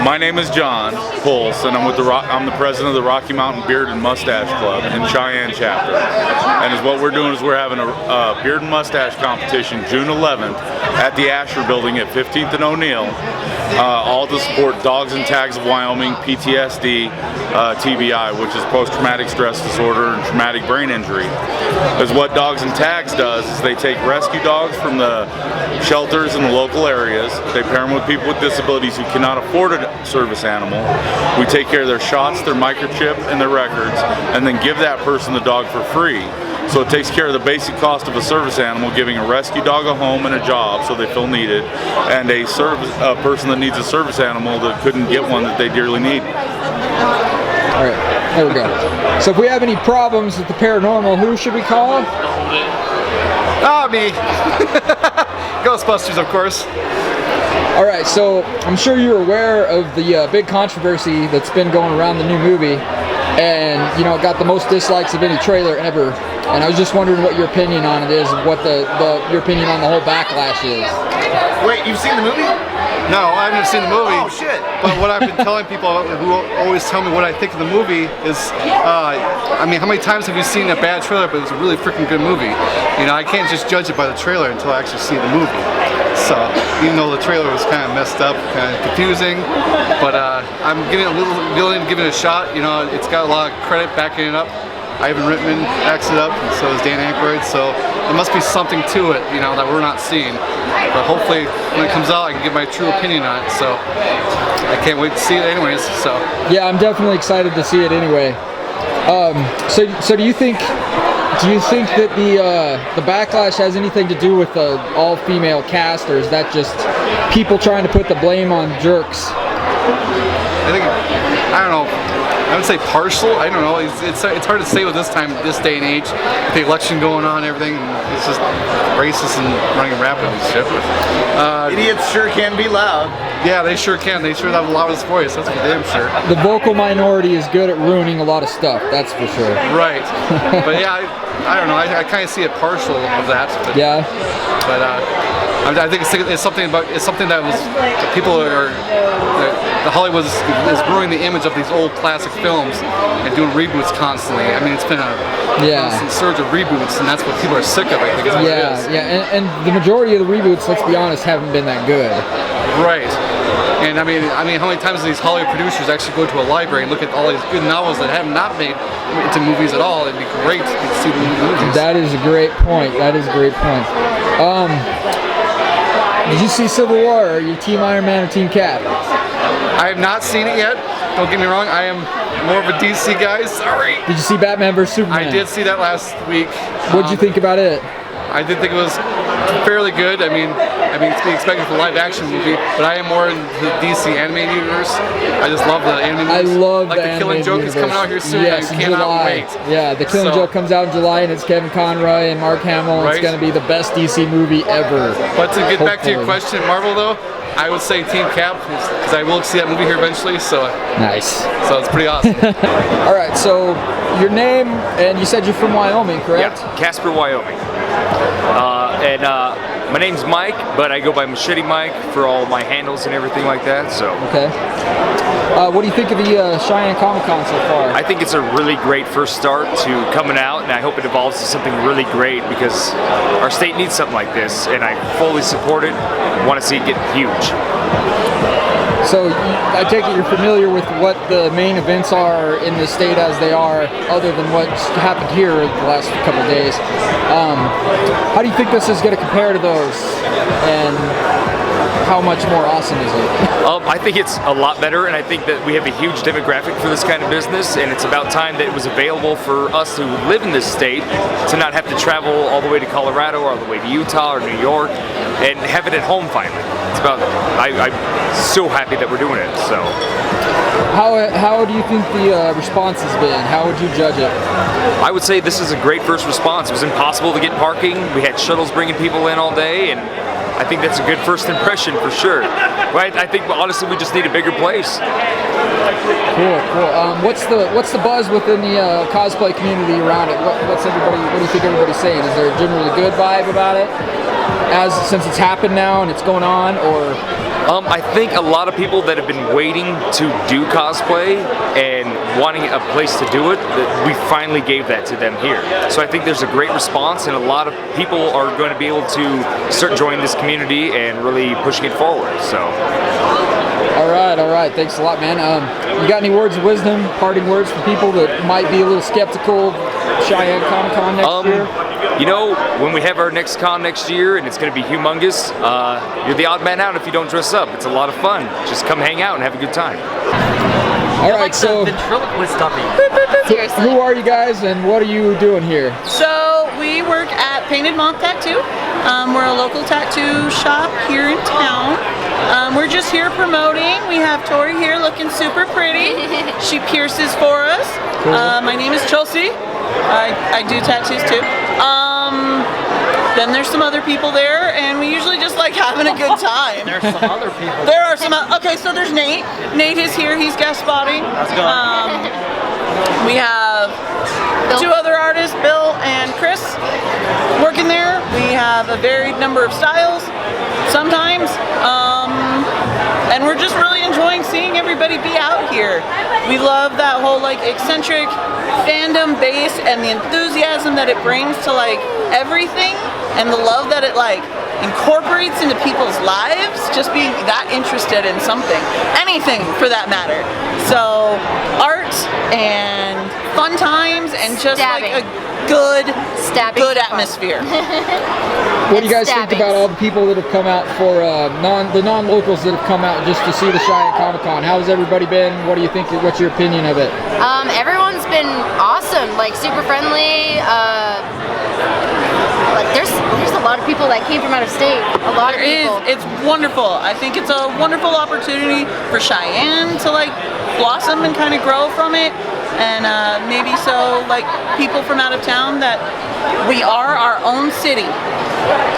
My name is John Pulse, and I'm the president of the Rocky Mountain Beard and Mustache Club in Cheyenne chapter. And what we're doing is we're having a beard and mustache competition June 11th at the Asher Building at 15th and O'Neill, all to support Dogs and Tags of Wyoming PTSD TBI, which is post-traumatic stress disorder and traumatic brain injury. Because what Dogs and Tags does is they take rescue dogs from the shelters in the local areas, they pair them with people with disabilities who cannot afford a service animal. We take care of their shots, their microchip, and their records, and then give that person the dog for free. So it takes care of the basic cost of a service animal, giving a rescue dog a home and a job so they feel needed, and a person that needs a service animal that couldn't get one that they dearly need. All right, there we go. So if we have any problems with the paranormal, who should we call? Oh, me. Ghostbusters, of course. All right, so I'm sure you're aware of the big controversy that's been going around the new movie, and it got the most dislikes of any trailer ever. And I was just wondering what your opinion on it is, and what your opinion on the whole backlash is. Wait, you've seen the movie? No, I haven't seen the movie. Oh shit! But what I've been telling people who always tell me what I think of the movie is, I mean, how many times have you seen a bad trailer, but it was a really freaking good movie? I can't just judge it by the trailer until I actually see the movie. So, even though the trailer was kind of messed up, kind of confusing, but I'm willing to give it a shot. It's got a lot of credit backing it up. Ivan Reitman backs it up, and so is Dan Aykroyd, so there must be something to it, that we're not seeing. But hopefully, when it comes out, I can give my true opinion on it, so I can't wait to see it anyways, so. Yeah, I'm definitely excited to see it anyway. So do you think that the backlash has anything to do with the all-female cast, or is that just people trying to put the blame on jerks? I don't know. I would say partial. I don't know. It's hard to say with this day and age, with the election going on and everything. It's just racist and running rapid and shit. Idiots sure can be loud. Yeah, they sure can. They sure have the loudest voice. That's for damn sure. The vocal minority is good at ruining a lot of stuff. That's for sure. Right. But yeah, I don't know. I kind of see it partial of that. But, yeah. But I think it's something that people are. The Hollywood is ruining the image of these old classic films and doing reboots constantly. I mean, it's been a constant surge of reboots, and that's what people are sick of. I think. Yeah, and the majority of the reboots, let's be honest, haven't been that good. Right. And I mean, how many times do these Hollywood producers actually go to a library and look at all these good novels that have not made into movies at all? It'd be great to see the movies. That is a great point. Did you see Civil War? Are you Team Iron Man or Team Cap? I have not seen it yet. Don't get me wrong. I am more of a DC guy. Sorry. Did you see Batman vs Superman? I did see that last week. What did you think about it? I did think it was fairly good. I mean, it's to be expected for a live action movie, but I am more in the DC animated universe. I just love the animated universe. I love the Killing Joke is coming out here soon. Yes, I cannot wait. Yeah, the Killing Joke comes out in July, and it's Kevin Conroy and Mark Hamill. Right? It's going to be the best DC movie ever. But to get back to your question, Marvel though, I would say Team Cap, because I will see that movie here eventually. So nice. So it's pretty awesome. All right, so your name, and you said you're from Wyoming, correct? Yeah, Casper, Wyoming. My name's Mike, but I go by Machete Mike for all my handles and everything like that. So. Okay. What do you think of the Cheyenne Comic-Con so far? I think it's a really great first start to coming out, and I hope it evolves to something really great because our state needs something like this, and I fully support it. Want to see it get huge. So I take it you're familiar with what the main events are in the state as they are, other than what's happened here the last couple of days. How do you think this is going to compare to those, and how much more awesome is it? I think it's a lot better, and I think that we have a huge demographic for this kind of business, and it's about time that it was available for us who live in this state to not have to travel all the way to Colorado or all the way to Utah or New York and have it at home finally. It's about, I'm so happy that we're doing it, so. How do you think the response has been? How would you judge it? I would say this is a great first response. It was impossible to get parking. We had shuttles bringing people in all day, and I think that's a good first impression for sure. Right? I think honestly we just need a bigger place. Cool. What's the buzz within the cosplay community around it? What do you think everybody's saying? Is there a generally good vibe about it? Since it's happened now and it's going on, or? I think a lot of people that have been waiting to do cosplay and wanting a place to do it, that we finally gave that to them here. So I think there's a great response, and a lot of people are going to be able to start joining this community and really pushing it forward. So. All right. Thanks a lot, man. You got any words of wisdom, parting words for people that might be a little skeptical of Cheyenne Comic Con next year? You know, when we have our next con next year, and it's going to be humongous, you're the odd man out if you don't dress up. It's a lot of fun. Just come hang out and have a good time. All right, so ventriloquist dummy. who are you guys and what are you doing here? So we work at Painted Moth Tattoo. We're a local tattoo shop here in town. We're just here promoting. We have Tori here looking super pretty. She pierces for us. Cool. My name is Chelsea. I do tattoos too. Then there's some other people there, and we usually just like having a good time. There's some other people. There are some. Okay, so there's Nate. Nate is here. He's guest spotting. Let's go. We have two other artists, Bill and Chris, working there. We have a varied number of styles sometimes. And we're just really enjoying seeing everybody be out here. We love that whole like eccentric fandom base and the enthusiasm that it brings to like everything, and the love that it like incorporates into people's lives, just being that interested in something, anything for that matter. So art and fun times and just like a good atmosphere. What do you guys think about all the people that have come out for the non-locals that have come out just to see the Cheyenne Comic Con? How's everybody been? What do you think? What's your opinion of it? Everyone's been awesome, like super friendly. Like there's a lot of people that came from out of state. A lot of people. It's wonderful. I think it's a wonderful opportunity for Cheyenne to like blossom and kind of grow from it. And maybe so like people from out of town that we are our own city.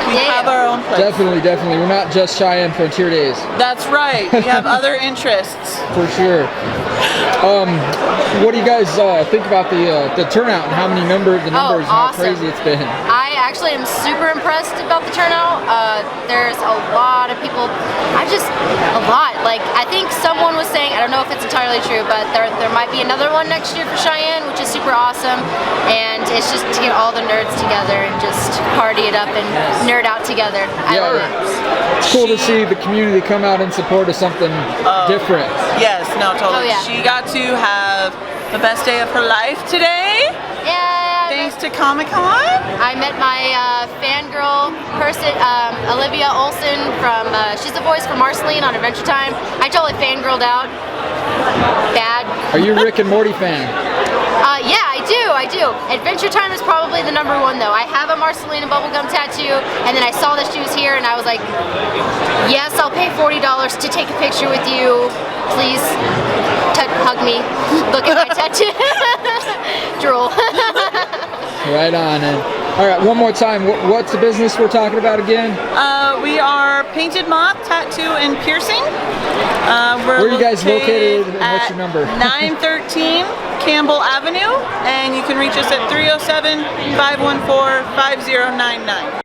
We have our own place. Definitely. We're not just Cheyenne Frontier Days. That's right. We have other interests. For sure. What do you guys think about the turnout and how many numbers and how awesome. crazy it's been? I actually am super impressed about the turnout. There's a lot of people. A lot. Like I think someone was saying, I don't know if it's entirely true, but there might be another one next year for Cheyenne, which is super awesome. And it's just to get all the nerds together and just party it up and nerd out together. I love it. It's cool to see the community come out in support of something different. Yes, no, totally. Oh, yeah. She got to have the best day of her life today. Yeah. Thanks to Comic-Con. I met my fangirl person, Olivia Olson from, she's the voice for Marceline on Adventure Time. I totally fangirled out. Bad. Are you a Rick and Morty fan? Yeah, I do. Adventure Time is probably the #1 though. I have a Marceline and bubblegum tattoo, and then I saw that she was here and I was like, yes, I'll pay $40 to take a picture with you. Please hug me. Look at my tattoo. Drool. Right on. And all right, one more time. What's the business we're talking about again? We are Painted Moth Tattoo and Piercing. Where are you guys located and at what's your number? 913 Campbell Avenue, and you can reach us at 307-514-5099.